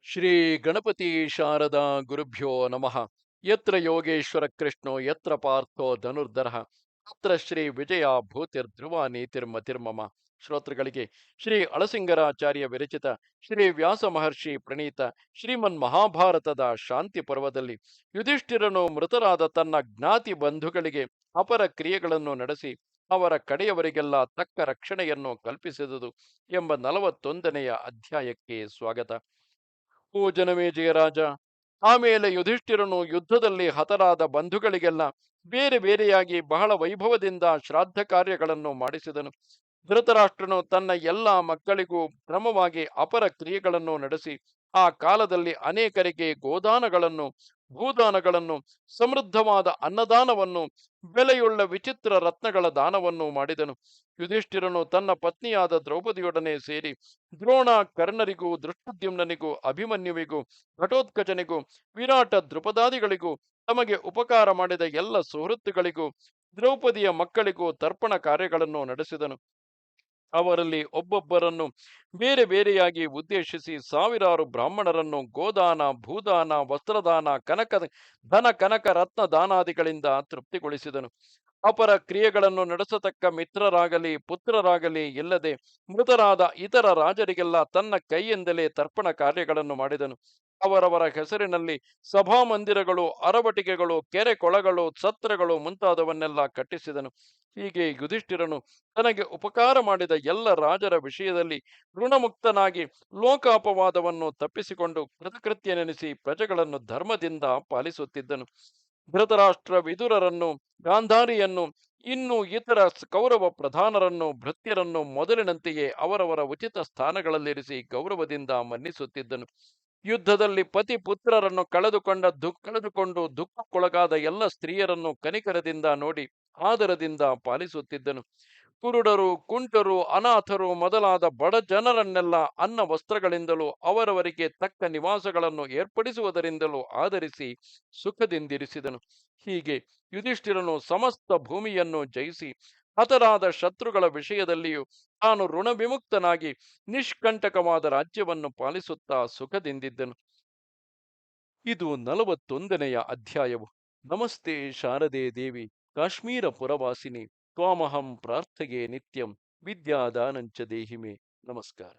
ಶ್ರೀ ಗಣಪತಿ ಶಾರದಾ ಗುರುಭ್ಯೋ ನಮಃ. ಯತ್ರ ಯೋಗೇಶ್ವರ ಕೃಷ್ಣೋ ಯತ್ರ ಪಾರ್ಥೋ ಧನುರ್ಧರಃ ತತ್ರ ಶ್ರೀ ವಿಜಯ ಭೂತಿರ್ಧ್ರುವ ನೀತಿರ್ಮತಿರ್ಮಮ. ಶ್ರೋತೃಗಳಿಗೆ ಶ್ರೀ ಅಳಸಿಂಗರಾಚಾರ್ಯ ವಿರಚಿತ ಶ್ರೀ ವ್ಯಾಸ ಮಹರ್ಷಿ ಪ್ರಣೀತ ಶ್ರೀಮನ್ ಮಹಾಭಾರತದ ಶಾಂತಿ ಪರ್ವದಲ್ಲಿ ಯುಧಿಷ್ಠಿರನು ಮೃತರಾದ ತನ್ನ ಜ್ಞಾತಿ ಬಂಧುಗಳಿಗೆ ಅಪರ ಕ್ರಿಯೆಗಳನ್ನು ನಡೆಸಿ ಅವರ ಕಡೆಯವರಿಗೆಲ್ಲ ತಕ್ಕ ರಕ್ಷಣೆಯನ್ನು ಕಲ್ಪಿಸಿದುದು ಎಂಬ 41ನೆಯ ಅಧ್ಯಾಯಕ್ಕೆ ಸ್ವಾಗತ. ಓ ಜನಮೇಜಯ ರಾಜ, ಆಮೇಲೆ ಯುಧಿಷ್ಠಿರನು ಯುದ್ಧದಲ್ಲಿ ಹತರಾದ ಬಂಧುಗಳಿಗೆಲ್ಲ ಬೇರೆ ಬೇರೆಯಾಗಿ ಬಹಳ ವೈಭವದಿಂದ ಶ್ರಾದ್ದ ಕಾರ್ಯಗಳನ್ನು ಮಾಡಿಸಿದನು. ಧೃತರಾಷ್ಟ್ರನು ತನ್ನ ಎಲ್ಲ ಮಕ್ಕಳಿಗೂ ಕ್ರಮವಾಗಿ ಅಪರ ಕ್ರಿಯೆಗಳನ್ನು ನಡೆಸಿ ಆ ಕಾಲದಲ್ಲಿ ಅನೇಕರಿಗೆ ಗೋದಾನಗಳನ್ನು, ಭೂದಾನಗಳನ್ನು, ಸಮೃದ್ಧವಾದ ಅನ್ನದಾನವನ್ನು, ಬೆಲೆಯುಳ್ಳ ವಿಚಿತ್ರ ರತ್ನಗಳ ದಾನವನ್ನು ಮಾಡಿದನು. ಯುಧಿಷ್ಠಿರನು ತನ್ನ ಪತ್ನಿಯಾದ ದ್ರೌಪದಿಯೊಡನೆ ಸೇರಿ ದ್ರೋಣ, ಕರ್ಣರಿಗೂ, ದೃಷ್ಟದ್ಯುಮ್ನನಿಗೂ, ಅಭಿಮನ್ಯುವಿಗೂ, ಘಟೋತ್ಕಚನಿಗೂ, ವಿರಾಟ ದೃಪದಾದಿಗಳಿಗೂ, ತಮಗೆ ಉಪಕಾರ ಮಾಡಿದ ಎಲ್ಲ ಸುಹೃತ್ತುಗಳಿಗೂ, ದ್ರೌಪದಿಯ ಮಕ್ಕಳಿಗೂ ತರ್ಪಣ ಕಾರ್ಯಗಳನ್ನು ನಡೆಸಿದನು. ಅವರಲ್ಲಿ ಒಬ್ಬೊಬ್ಬರನ್ನು ಬೇರೆ ಬೇರೆಯಾಗಿ ಉದ್ದೇಶಿಸಿ ಸಾವಿರಾರು ಬ್ರಾಹ್ಮಣರನ್ನು ಗೋದಾನ, ಭೂದಾನ, ವಸ್ತ್ರದಾನ, ಕನಕ ರತ್ನ ದಾನಾದಿಗಳಿಂದ ತೃಪ್ತಿಗೊಳಿಸಿದನು. ಅಪರ ಕ್ರಿಯೆಗಳನ್ನು ನಡೆಸತಕ್ಕ ಮಿತ್ರರಾಗಲಿ ಪುತ್ರರಾಗಲಿ ಇಲ್ಲದೆ ಮೃತರಾದ ಇತರ ರಾಜರಿಗೆಲ್ಲ ತನ್ನ ಕೈಯಿಂದಲೇ ತರ್ಪಣ ಕಾರ್ಯಗಳನ್ನು ಮಾಡಿದನು. ಅವರವರ ಹೆಸರಿನಲ್ಲಿ ಸಭಾಮಂದಿರಗಳು, ಅರವಟಿಕೆಗಳು, ಕೆರೆ ಕೊಳಗಳು, ಛತ್ರಗಳು ಮುಂತಾದವನ್ನೆಲ್ಲ ಕಟ್ಟಿಸಿದನು. ಹೀಗೆ ಯುಧಿಷ್ಠಿರನು ತನಗೆ ಉಪಕಾರ ಮಾಡಿದ ಎಲ್ಲ ರಾಜರ ವಿಷಯದಲ್ಲಿ ಋಣಮುಕ್ತನಾಗಿ ಲೋಕಾಪವಾದವನ್ನು ತಪ್ಪಿಸಿಕೊಂಡು ಕೃತಕೃತ್ಯನೆನಿಸಿ ಪ್ರಜೆಗಳನ್ನು ಧರ್ಮದಿಂದ ಪಾಲಿಸುತ್ತಿದ್ದನು. ಧೃತರಾಷ್ಟ್ರ, ವಿದುರರನ್ನು, ಗಾಂಧಾರಿಯನ್ನು, ಇನ್ನು ಇತರ ಕೌರವ ಪ್ರಧಾನರನ್ನು, ಭೃತ್ಯರನ್ನು ಮೊದಲಿನಂತೆಯೇ ಅವರವರ ಉಚಿತ ಸ್ಥಾನಗಳಲ್ಲಿರಿಸಿ ಗೌರವದಿಂದ ಮನ್ನಿಸುತ್ತಿದ್ದನು. ಯುದ್ಧದಲ್ಲಿ ಪತಿ ಪುತ್ರರನ್ನು ಕಳೆದುಕೊಂಡು ದುಃಖಕ್ಕೊಳಗಾದ ಎಲ್ಲ ಸ್ತ್ರೀಯರನ್ನು ಕನಿಕರದಿಂದ ನೋಡಿ ಆದರದಿಂದ ಪಾಲಿಸುತ್ತಿದ್ದನು. ಕುರುಡರು, ಕುಂಟರು, ಅನಾಥರು ಮೊದಲಾದ ಬಡ ಜನರನ್ನೆಲ್ಲ ಅನ್ನ ವಸ್ತ್ರಗಳಿಂದಲೂ ಅವರವರಿಗೆ ತಕ್ಕ ನಿವಾಸಗಳನ್ನು ಏರ್ಪಡಿಸುವುದರಿಂದಲೂ ಆಧರಿಸಿ ಸುಖದಿಂದಿರಿಸಿದನು. ಹೀಗೆ ಯುಧಿಷ್ಠಿರನು ಸಮಸ್ತ ಭೂಮಿಯನ್ನು ಜಯಿಸಿ ಹತರಾದ ಶತ್ರುಗಳ ವಿಷಯದಲ್ಲಿಯೂ ತಾನು ಋಣವಿಮುಕ್ತನಾಗಿ ನಿಷ್ಕಂಟಕವಾದ ರಾಜ್ಯವನ್ನು ಪಾಲಿಸುತ್ತಾ ಸುಖದಿಂದಿದ್ದನು. ಇದು 41ನೆಯ ಅಧ್ಯಾಯವು. ನಮಸ್ತೆ ಶಾರದೆ ದೇವಿ, ಕಾಶ್ಮೀರ ಪುರವಾಸಿನಿ, ತ್ವಾಮಹಂ ಪ್ರಾರ್ಥೆಗೆ ನಿತ್ಯಂ, ವಿದ್ಯಾದಾನಂಚ ದೇಹಿಮೆ. ನಮಸ್ಕಾರ.